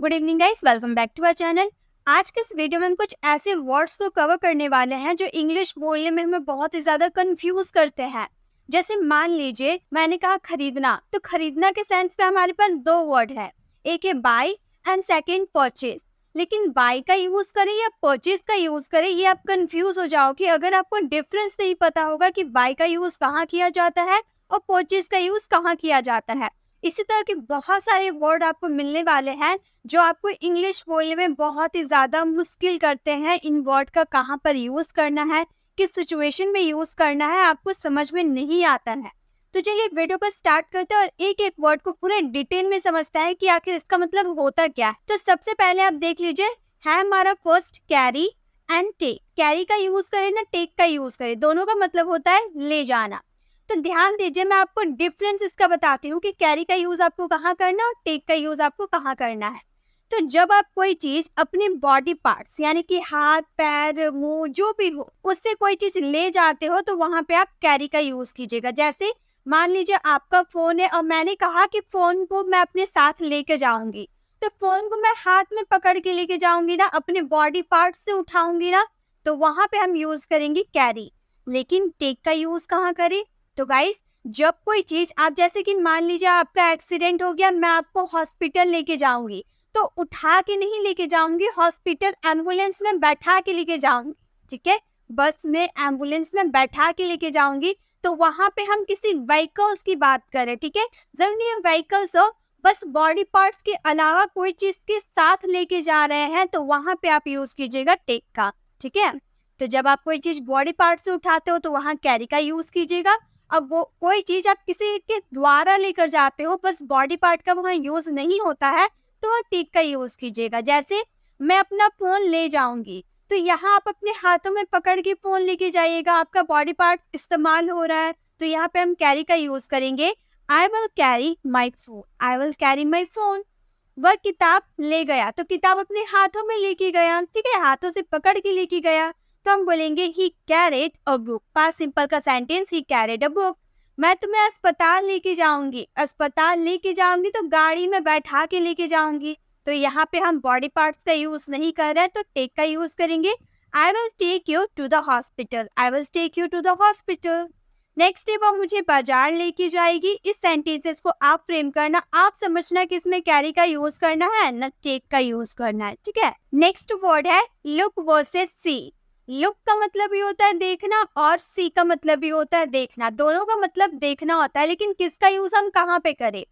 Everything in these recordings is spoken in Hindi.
Good evening guys, welcome back to our channel. आज के इस वीडियो में हम कुछ ऐसे वर्ड्स को कवर करने वाले हैं जो इंग्लिश बोलने में हमें बहुत ही ज्यादा कंफ्यूज करते हैं। जैसे मान लीजिए मैंने कहा खरीदना, तो खरीदना के सेंस पे हमारे पास दो वर्ड है, एक है बाय एंड सेकंड परचेज। लेकिन बाय का यूज करें या परचेज का यूज करें, ये आप कंफ्यूज हो जाओगे अगर आपको डिफरेंस नहीं पता होगा कि बाय का यूज कहाँ किया जाता है और परचेज का यूज कहाँ किया जाता है। इसी तरह के बहुत सारे वर्ड आपको मिलने वाले हैं जो आपको इंग्लिश बोलने में बहुत ही ज्यादा मुश्किल करते हैं। इन वर्ड का कहाँ पर यूज करना है, किस सिचुएशन में यूज करना है, आपको समझ में नहीं आता है। तो चलिए वीडियो को स्टार्ट करते हैं और एक एक वर्ड को पूरे डिटेल में समझते हैं कि आखिर इसका मतलब होता क्या है। तो सबसे पहले आप देख लीजिए, है हमारा first carry and take. Carry का यूज करें ना टेक का यूज करें, दोनों का मतलब होता है ले जाना। तो ध्यान दीजिए, मैं आपको डिफरेंस इसका बताती हूँ कि कैरी का यूज आपको कहाँ करना है और टेक का यूज आपको कहाँ करना है। तो जब आप कोई चीज अपने बॉडी पार्ट्स यानी कि हाथ पैर मुंह जो भी हो उससे कोई चीज ले जाते हो तो वहां पे आप कैरी का यूज कीजिएगा। जैसे मान लीजिए आपका फोन है और मैंने कहा कि फोन को मैं अपने साथ लेके जाऊंगी, तो फोन को मैं हाथ में पकड़ के लेके जाऊंगी ना, अपने बॉडी पार्ट से उठाऊंगी ना, तो वहां पे हम यूज करेंगे कैरी। लेकिन टेक का यूज कहाँ करें? तो गाइस, जब कोई चीज आप जैसे कि मान लीजिए आपका एक्सीडेंट हो गया, मैं आपको हॉस्पिटल लेके जाऊंगी, तो उठा के नहीं लेके जाऊंगी, हॉस्पिटल एम्बुलेंस में बैठा के लेके जाऊंगी। ठीक है, बस में एम्बुलेंस में बैठा के लेके जाऊंगी, तो वहां पे हम किसी व्हीकल्स की बात करें। ठीक है, जरूरी नहीं व्हीकल्स हो, बस बॉडी पार्ट्स के अलावा कोई चीज के साथ लेके जा रहे हैं तो वहां पे आप यूज कीजिएगा टेक का। ठीक है, तो जब आप कोई चीज बॉडी पार्ट से उठाते हो तो वहां कैरी का यूज कीजिएगा। अब वो कोई चीज आप किसी के द्वारा लेकर जाते हो, बस बॉडी पार्ट का वहां यूज नहीं होता है, तो वहाँ टेक का यूज कीजिएगा। जैसे मैं अपना फोन ले जाऊंगी, तो यहाँ आप अपने हाथों में पकड़ के फोन लेके जाइएगा, आपका बॉडी पार्ट इस्तेमाल हो रहा है, तो यहाँ पे हम कैरी का यूज करेंगे। I will carry my phone, I will carry my phone. वह किताब ले गया, तो किताब अपने हाथों में लेके गया। ठीक है, हाथों से पकड़ के लेके गया, तो हम बोलेंगे he carried a book. Past simple का sentence, he carried a book. मैं तुम्हें अस्पताल लेके जाऊंगी, अस्पताल लेके जाऊंगी तो गाड़ी में बैठा के लेके जाऊंगी, तो यहाँ पे हम बॉडी पार्ट्स का यूज नहीं कर रहे हैं, तो टेक का यूज करेंगे। I will take you to the hospital, I will take you to the hospital. Next है, वो मुझे बाजार लेके जाएगी। इस सेंटेंसेस को आप फ्रेम करना, आप समझना कि इसमें कैरी का यूज करना है ना टेक का यूज करना है। ठीक है, नेक्स्ट वर्ड है लुक वर्सेस सी। लुक का मतलब भी होता है देखना और सी का मतलब भी होता है देखना, दोनों का मतलब देखना होता है, लेकिन किसका यूज हम कहाँ पे करें?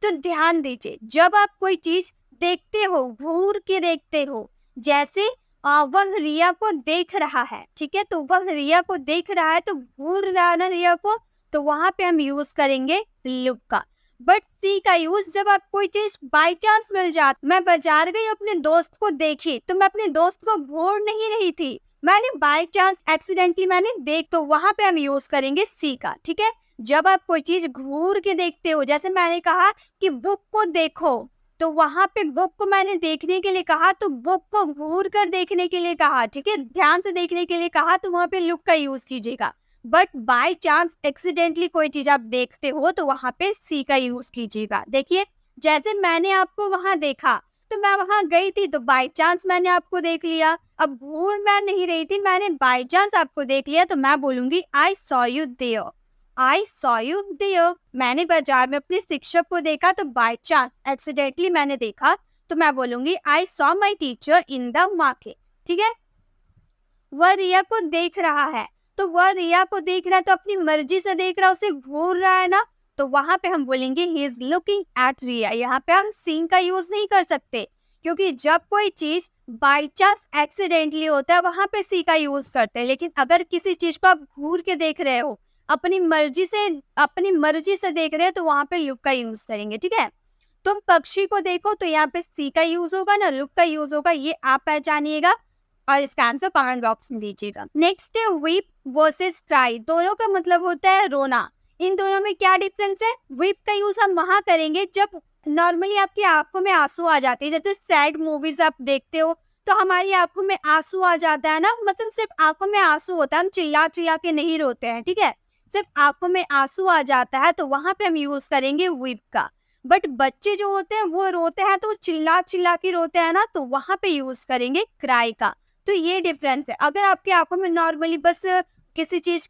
तो ध्यान दीजिए, जब आप कोई चीज देखते हो, घूर के देखते हो, जैसे वह रिया को देख रहा है। ठीक है, तो वह रिया को देख रहा है तो घूर रहा है ना रिया को, तो वहां पे हम यूज करेंगे लुक का। बट सी का यूज जब आप कोई चीज बाय चांस मिल जाती, मैं बाजार गई अपने दोस्त को देखी, तो मैं अपने दोस्त को घूर नहीं रही थी, मैंने बाय चांस एक्सीडेंटली मैंने देख, तो वहां पे हम यूज करेंगे सी का। ठीक है, जब आप कोई चीज घूर के देखते हो, जैसे मैंने कहा कि बुक को देखो, तो वहां पे बुक को मैंने देखने के लिए कहा, तो बुक को घूर कर देखने के लिए कहा। ठीक है, ध्यान से देखने के लिए कहा, तो वहां पे लुक का यूज कीजिएगा। बट बाय चांस एक्सीडेंटली कोई चीज आप देखते हो तो वहां पे सी का यूज कीजिएगा। देखिए, जैसे मैंने आपको वहां देखा, तो मैं वहां गई थी, तो बाय चांस मैंने आपको देख लिया। अब घूर मैं नहीं रही थी, मैंने बाय चांस आपको देख लिया, तो मैं बोलूंगी I saw you there, I saw you there. मैंने बाजार में अपने शिक्षक को देखा, तो बाय चांस एक्सीडेंटली मैंने देखा, तो मैं बोलूंगी I saw my teacher in the market. ठीक है, वह रिया को देख रहा है, तो वह रिया को देख रहा है तो अपनी मर्जी से देख रहा है, उसे घूर रहा है ना, तो वहां पे हम बोलेंगे ही इज लुकिंग एट रिया। यहाँ पे हम सीन का यूज नहीं कर सकते, क्योंकि जब कोई चीज बाय चांस एक्सीडेंटली होता है वहां पे सी का यूज करते हैं। लेकिन अगर किसी चीज को आप घूर के देख रहे हो, अपनी मर्जी से देख रहे हो, तो वहां पे लुक का यूज करेंगे। ठीक है, तुम पक्षी को देखो, तो यहाँ पे सी का यूज होगा ना लुक का यूज होगा, ये आप पहचानिएगा और इसका आंसर कमेंट बॉक्स में दीजिएगा। नेक्स्ट है वीप वर्सेस क्राई। दोनों का मतलब होता है रोना। इन दोनों में क्या डिफरेंस है? वीप का यूज हम वहां करेंगे जब नॉर्मली आपकी आंखों में आंसू आ जाते हैं, जैसे सैड मूवीज आप देखते हो तो हमारी आंखों में आंसू आ जाता है ना, मतलब सिर्फ आंखों में आंसू होता है, हम चिल्ला चिल्ला के नहीं रोते हैं। ठीक है, सिर्फ आंखों में आंसू आ जाता है, तो वहां पे हम यूज करेंगे वीप का। बट बच्चे जो होते हैं वो रोते हैं तो चिल्ला चिल्ला के रोते हैं ना, तो वहां पे यूज करेंगे क्राई का। तो ये डिफरेंस है। अगर आपकी आंखों में नॉर्मली बस किसी चीज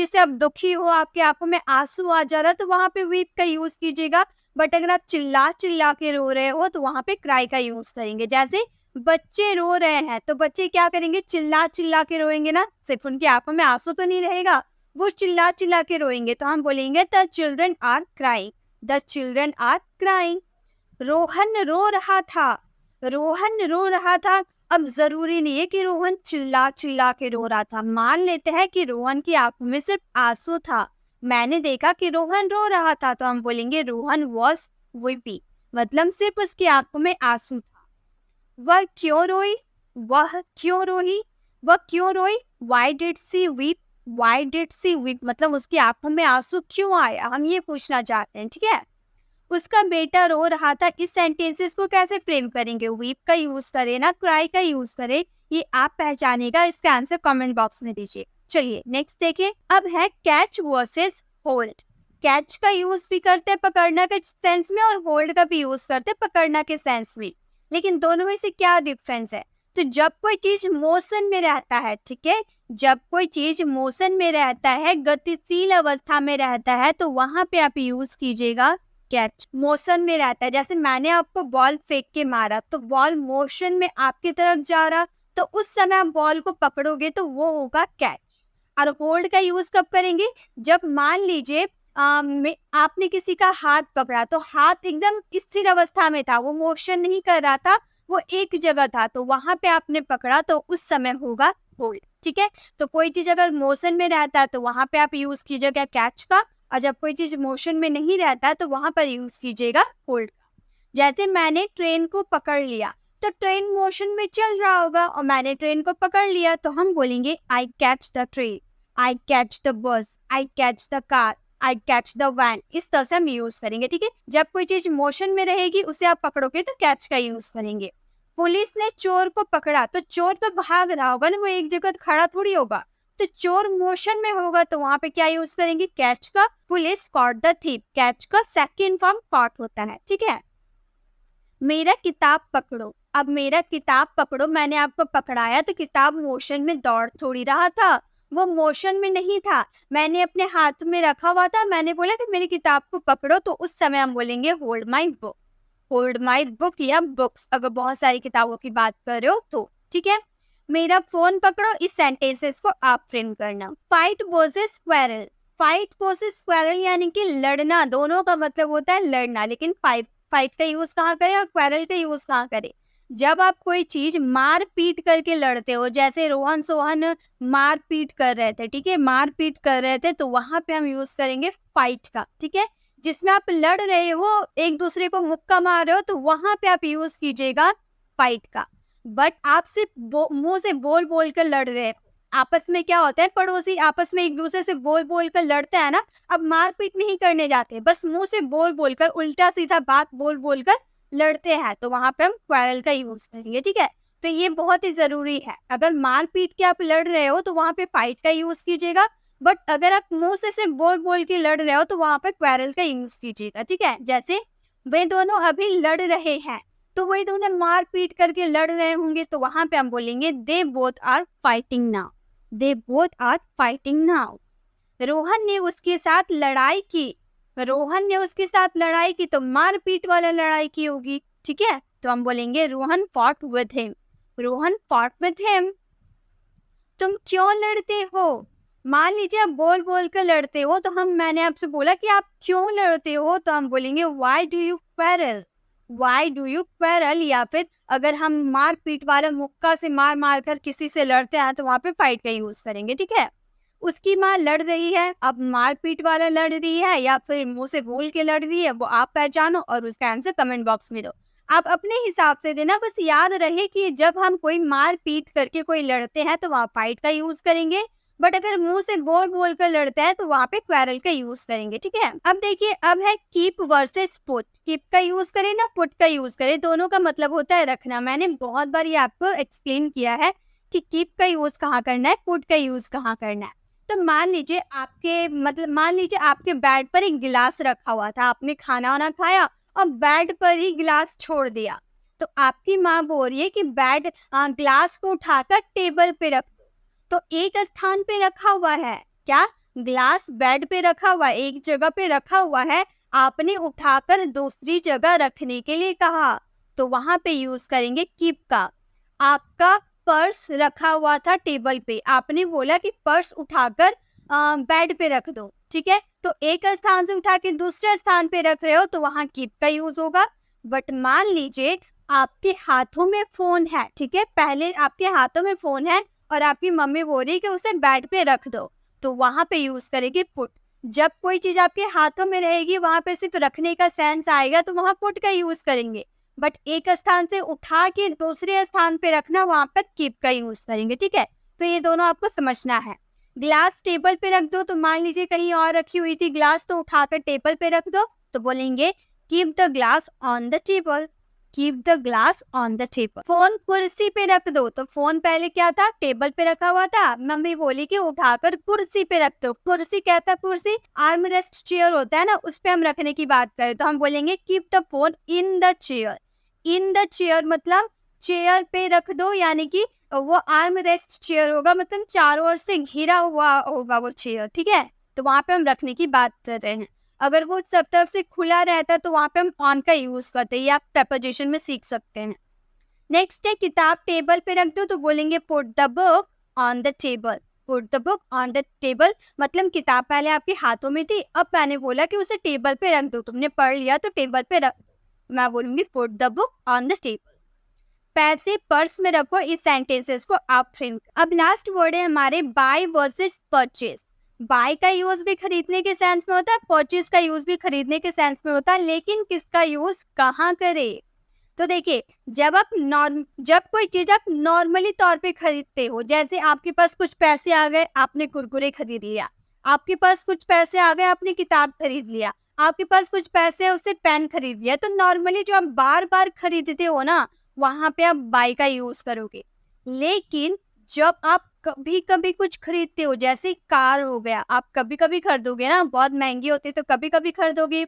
से आप दुखी हो, आपकी आंखों में आंसू आ जा रहा है, तो वहां पे वीप का यूज कीजिएगा। बट अगर आप चिल्ला चिल्ला के रो रहे हो तो वहां पे क्राई का यूज करेंगे। जैसे बच्चे रो रहे हैं तो बच्चे क्या करेंगे, चिल्ला चिल्ला के रोएंगे ना, सिर्फ उनकी आंखों में आंसू तो नहीं रहेगा, वो चिल्ला चिल्ला के रोएंगे, तो हम बोलेंगे the children are crying, the children are crying. Rohan रो रहा था, रोहन रो रहा था। अब जरूरी नहीं है कि रोहन चिल्ला चिल्ला के रो रहा था। मान लेते हैं कि रोहन की आंखों में सिर्फ आंसू था, मैंने देखा कि रोहन रो रहा था, तो हम बोलेंगे रोहन वॉज वीपी, मतलब सिर्फ उसकी आंखों में आंसू था। वह क्यों रोई, वह क्यों रोई, वह क्यों रोई, why did she weep, why did she weep, मतलब उसकी आंखों में आंसू क्यों आया, हम ये पूछना चाहते हैं। ठीक है, उसका बेटा रो रहा था, इस सेंटेंसेस को कैसे फ्रेम करेंगे, वीप का यूज करें ना क्राई का यूज करें, ये आप पहचानेगा। इसका आंसर कमेंट बॉक्स में दीजिए। चलिए नेक्स्ट देखिए, अब है कैच वर्सेस होल्ड। कैच का यूज भी करते हैं पकड़ना के सेंस में, और होल्ड का भी यूज करते हैं पकड़ना के सेंस में, लेकिन दोनों में से क्या डिफरेंस है। तो जब कोई चीज मोशन में रहता है, ठीक है, जब कोई चीज मोशन में रहता है, गतिशील अवस्था में रहता है, तो वहां पे आप यूज कीजिएगा कैच। मोशन में रहता है, जैसे मैंने आपको बॉल फेंक के मारा तो बॉल मोशन में आपकी तरफ जा रहा, तो उस समय आप बॉल को पकड़ोगे तो वो होगा कैच। और होल्ड का यूज कब करेंगे, जब मान लीजिए आपने किसी का हाथ पकड़ा, तो हाथ एकदम स्थिर अवस्था में था, वो मोशन नहीं कर रहा था, वो एक जगह था, तो वहां पे आपने पकड़ा, तो उस समय होगा होल्ड। ठीक है, तो कोई चीज अगर मोशन में रहता है तो वहां पे आप यूज कीजिएगा कैच का, और जब कोई चीज मोशन में नहीं रहता है तो वहां पर यूज कीजिएगा होल्ड का। जैसे मैंने ट्रेन को पकड़ लिया, तो ट्रेन मोशन में चल रहा होगा और मैंने ट्रेन को पकड़ लिया, तो हम बोलेंगे I catch the train, I catch the bus, I catch the car, I catch the van. इस तरह से हम यूज करेंगे। ठीक है, जब कोई चीज मोशन में रहेगी उसे आप पकड़ोगे तो कैच का यूज करेंगे। पुलिस ने चोर को पकड़ा, तो चोर तो भाग रहा होगा ना, वो एक जगह खड़ा थोड़ी होगा, तो चोर मोशन में होगा, तो वहां पे क्या यूज करेंगे, कैच का। Police caught the thief, catch का सेकंड फॉर्म कॉट होता है। ठीक है, मेरा किताब पकड़ो, अब मेरा किताब पकड़ो, मैंने आपको पकड़ाया, तो किताब मोशन में दौड़ थोड़ी रहा था, वो मोशन में नहीं था, मैंने अपने हाथ में रखा हुआ था, मैंने बोला कि मेरी किताब को पकड़ो, तो उस समय हम बोलेंगे hold my book, hold my book या बुक्स, अगर बहुत सारी किताबों की बात कर रहे हो तो। ठीक है, मेरा फोन पकड़ो, इस सेंटेंसेस को आप फ्रेम करना। Fight versus squirrel, fight versus squirrel यानी कि लड़ना, दोनों का मतलब होता है लड़ना, लेकिन फाइट का यूज कहाँ करें और स्क्वेरल का यूज कहाँ करें, जब आप कोई चीज मार पीट करके लड़ते हो, जैसे रोहन सोहन मार पीट कर रहे थे, ठीक है, मार पीट कर रहे थे, तो वहां पे हम यूज करेंगे फाइट का। ठीक है, जिसमें आप लड़ रहे हो, एक दूसरे को मुक्का मार रहे हो, तो वहां पे आप यूज कीजिएगा फाइट का। बट आप सिर्फ मुंह से बोल बोल कर लड़ रहे हो, आपस में क्या होता है, पड़ोसी आपस में एक दूसरे से बोल बोल कर लड़ते हैं ना, अब मारपीट नहीं करने जाते, बस मुंह से बोल बोल कर, उल्टा सीधा बात बोल बोल कर लड़ते हैं, तो वहां पे हम क्वारल का यूज करेंगे। ठीक है, तो ये बहुत ही जरूरी है, अगर मारपीट के आप लड़ रहे हो तो वहां पे फाइट का यूज कीजिएगा, बट अगर आप मुंह से सिर्फ बोल बोल के लड़ रहे हो तो वहां पे क्वारल का यूज कीजिएगा। ठीक है, जैसे वे दोनों अभी लड़ रहे हैं, तो वे दोनों मार पीट करके लड़ रहे होंगे, तो वहां पे हम बोलेंगे they both are fighting now, they both are fighting now. Rohan ने उसके साथ लड़ाई की, रोहन ने उसके साथ लड़ाई की, तो मार पीट वाला लड़ाई की होगी। ठीक है, तो हम बोलेंगे Rohan fought with him, Rohan fought with him. तुम क्यों लड़ते हो, मान लीजिए आप बोल बोल कर लड़ते हो, तो मैंने आपसे बोला कि आप क्यों लड़ते हो, तो हम बोलेंगे why do you quarrel, why do you quarrel. या फिर अगर हम मार पीट वाला मुक्का से मार मार कर किसी से लड़ते हैं तो वहां पे फाइट का यूज करेंगे। ठीक है, उसकी माँ लड़ रही है, अब मार पीट वाला लड़ रही है या फिर मुंह से बोल के लड़ रही है, वो आप पहचानो और उसका आंसर कमेंट बॉक्स में दो, आप अपने हिसाब से देना। बस याद रहे कि जब हम कोई मार पीट करके कोई लड़ते हैं तो वहाँ फाइट का यूज करेंगे, बट अगर मुंह से बोल बोल कर लड़ते हैं तो वहाँ पे क्वेरल का यूज करेंगे। ठीक है, अब देखिए, अब है कीप वर्सेस पुट, कीप का यूज करें ना पुट का यूज करें, दोनों का मतलब होता है रखना। मैंने बहुत बार ये आपको एक्सप्लेन किया है कि कीप का यूज कहाँ करना है, पुट का यूज कहाँ करना है। तो मान लीजिए आपके बेड पर एक गिलास रखा हुआ था, आपने खाना वाना खाया और बेड पर ही गिलास छोड़ दिया। तो आपकी माँ बोल रही है कि गिलास को उठाकर टेबल पे रख दो। तो एक स्थान पे रखा हुआ है, क्या गिलास बेड पे रखा हुआ है, एक जगह पे रखा हुआ है, आपने उठाकर दूसरी जगह रखने के लिए कहा, तो वहां पे यूज करेंगे कीप का। आपका पर्स रखा हुआ था टेबल पे, आपने बोला कि पर्स उठाकर बेड पे रख दो, ठीक है। तो एक स्थान से उठा के दूसरे स्थान पे रख रहे हो तो वहां कीप का यूज होगा। बट मान लीजिए आपके हाथों में फोन है, ठीक है, पहले आपके हाथों में फोन है और आपकी मम्मी बोल रही है कि उसे बेड पे रख दो, तो वहां पे यूज करेंगे पुट। जब कोई चीज आपके हाथों में रहेगी वहां पे सिर्फ रखने का सेंस आएगा तो वहां पुट का यूज करेंगे। बट एक स्थान से उठा के दूसरे स्थान पे रखना, वहां पर कीप का यूज करेंगे, ठीक है। तो ये दोनों आपको समझना है। ग्लास टेबल पे रख दो, तो मान लीजिए कहीं और रखी हुई थी ग्लास, तो उठाकर टेबल पे रख दो, तो बोलेंगे keep the glass on the table, keep the glass on the table. Phone कुर्सी पे रख दो, तो फोन पहले क्या था, टेबल पे रखा हुआ था, मम्मी बोली कि उठाकर कुर्सी पे रख दो। कुर्सी कैसा कुर्सी, आर्म रेस्ट चेयर होता है ना, उस पे हम रखने की बात करें तो हम बोलेंगे keep the phone in the chair. In the chair मतलब चेयर पे रख दो, यानी कि वो आर्म रेस्ट चेयर होगा, मतलब चारों ओर से घिरा हुआ होगा वो चेयर, ठीक है। तो वहां पे हम रखने की बात कर रहे हैं। अगर वो सब तरफ से खुला रहता है तो वहां पे हम ऑन का यूज करते हैं, ये आप प्रेपोजिशन में सीख सकते हैं। नेक्स्ट है किताब टेबल पे रख दो, तो बोलेंगे put the book on the table. Put the book on the table मतलब किताब पहले आपके हाथों में थी, अब मैंने बोला कि उसे टेबल पे रख दो, तुमने पढ़ लिया तो टेबल पे रख दो, मैं बोलूंगी put the book on the table. पैसे पर्स में रखो, इस सेंटेंसेस को आप फ्रेम। अब लास्ट वर्ड है हमारे बाय वर्सेस परचेज। बाय का यूज भी खरीदने के सेंस में होता है, परचेज का यूज भी खरीदने के सेंस में होता है, लेकिन किसका यूज कहाँ करें। तो देखिए, जब कोई चीज आप नॉर्मली तौर पे खरीदते हो, जैसे आपके पास कुछ पैसे आ गए, आपने कुरकुरे खरीद लिया, आपके पास कुछ पैसे आ गए, आपने किताब खरीद लिया, आपके पास कुछ पैसे उससे पेन खरीद लिया, तो नॉर्मली जो आप बार बार खरीदते हो ना, वहां पे आप बाय का यूज करोगे। लेकिन जब आप कभी कभी कुछ खरीदते हो, जैसे कार हो गया, आप कभी कभी खरीदोगे ना, बहुत महंगी होती है तो कभी कभी खरीदोगे।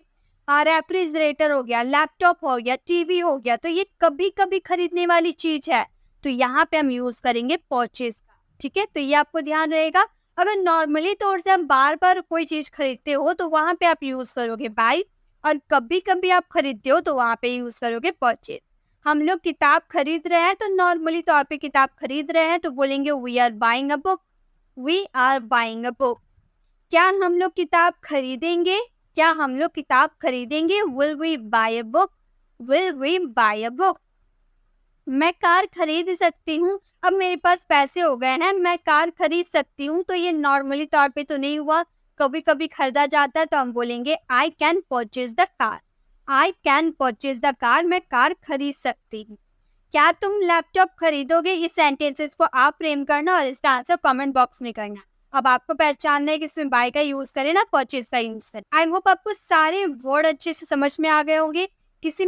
रेफ्रिजरेटर हो गया, लैपटॉप हो गया, टीवी हो गया, तो ये कभी कभी खरीदने वाली चीज है, तो यहाँ पे हम यूज करेंगे परचेज का, ठीक है। तो ये आपको ध्यान रहेगा। अगर नॉर्मली तौर से आप बार बार कोई चीज खरीदते हो तो वहां पे आप यूज करोगे बाय, और कभी कभी आप खरीदते हो तो वहां पे यूज करोगे परचेज। हम लोग किताब खरीद रहे हैं, तो नॉर्मली तौर पे किताब खरीद रहे हैं तो बोलेंगे we are buying a book, we are buying a book. क्या हम लोग किताब खरीदेंगे, क्या हम लोग किताब खरीदेंगे, will we buy a book, will we buy a book. मैं कार खरीद सकती हूँ, अब मेरे पास पैसे हो गए हैं, मैं कार खरीद सकती हूँ, तो ये नॉर्मली तौर पे तो नहीं हुआ, कभी कभी खरीदा जाता है तो हम बोलेंगे I can purchase the car, I can purchase the car, मैं कार खरीद सकती हूँ। क्या तुम लैपटॉप खरीदोगे, इस सेंटेंसेस को आप फ्रेम करना और इसका आंसर कमेंट बॉक्स में करना। अब आपको पहचानना है कि इसमें बाय का यूज करें ना परचेज का यूज करें। आई होप आपको सारे वर्ड अच्छे से समझ में आ गए होंगे। किसी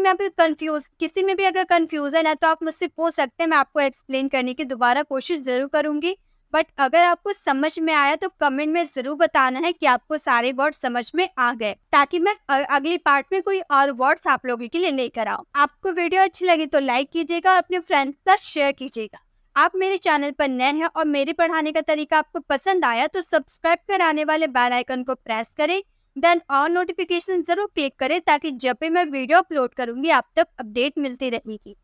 में भी अगर कंफ्यूजन है तो आप मुझसे पूछ सकते हैं, मैं आपको एक्सप्लेन करने की दोबारा कोशिश जरूर करूंगी। बट अगर आपको समझ में आया तो कमेंट में जरूर बताना है कि आपको सारे वर्ड समझ में आ गए, ताकि मैं अगली पार्ट में कोई और वर्ड्स आप लोगों के लिए लेकर आऊं। आपको वीडियो अच्छी लगी तो लाइक कीजिएगा और अपने फ्रेंड्स के साथ शेयर कीजिएगा। आप मेरे चैनल पर नए हैं और मेरे पढ़ाने का तरीका आपको पसंद आया तो सब्सक्राइब कर आने वाले बेल आइकन को प्रेस करें, देन ऑल नोटिफिकेशन जरूर क्लिक करें, ताकि जब भी मैं वीडियो अपलोड करूंगी आप तक अपडेट मिलती रहेगी।